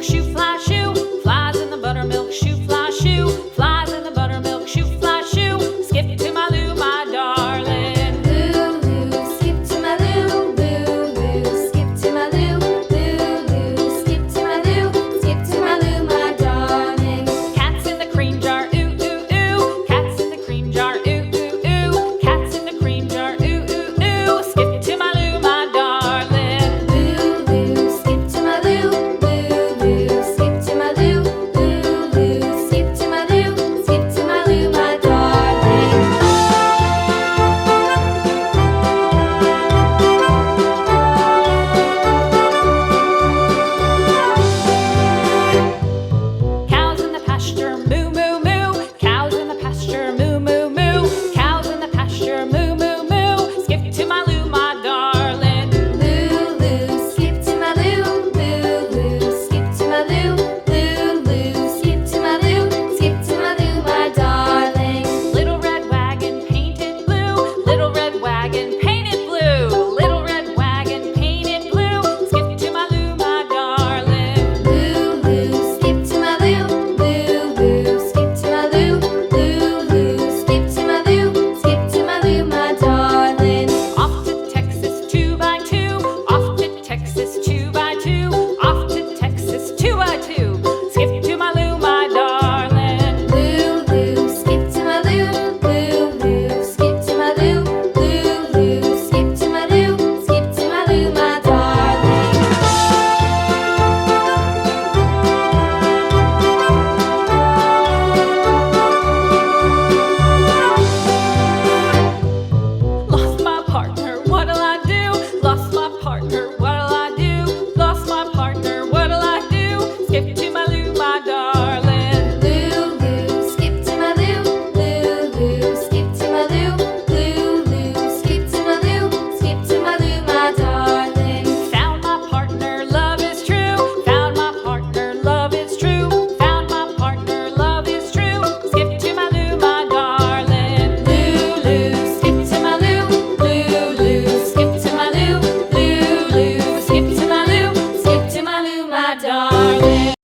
buttermilk shoe, fly shoe. Flies in the buttermilk shoe, fly shoe. Flies in the buttermilk shoe, fly shoe. Skip to my Lou, my darling. Lou, skip to my Lou, Lou, skip to my Lou, Lou, skip to my Lou, skip to my Lou, my darling. Cats in the cream jar, ooh, ooh, ooh. Cats in the cream jar, ooh, ooh, ooh. Cats in the cream jar, ooh, ooh, ooh. Skip to my Lou, my darling. Lou, skip to my Lou, Lou, skip to my Lou, Lou, skip to my Lou, skip to my Lou, my darling. Cows in the pasture, moo, moo, moo. Cows in the pasture, moo, moo, moo. Cows in the pasture, moo, moo, moo. Skip to my Lou, my darling. Lou, skip to my Lou, Lou, skip to my Lou, Lou, skip to my Lou, skip to my Lou, my darling. Little red wagon painted blue. Little red wagon painted blue. Little red wagon painted blue. Skip to my Lou, my darling. Lou, skip to my Lou, Lou, skip to my Lou, Lou, skip to my Lou, skip to my Lou, my darling. Off to Texas 2x2. Off to Texas 2x2. Off to Texas 2x2. Skip to my Lou, my darling. Lou, skip to my Lou, Lou, skip to my Lou, Lou, skip to my Lou, skip to my Lou, my darling. Lost my partner, what'll I do? Lost my partner, what'll I do? Lost my partner, what'll I do? Skip to my Lou, my darling. Lou, skip to my Lou, Lou, skip to my Lou, Lou, skip to my Lou, skip to my Lou, my darling. Found my partner, love is true. Found my partner, love is true. Found my partner, love is true. Skip to my Lou, my darling. Lou, skip to my Lou, Lou, skip to my Lou, Lou, skip to my Lou, skip to my Lou, my darling.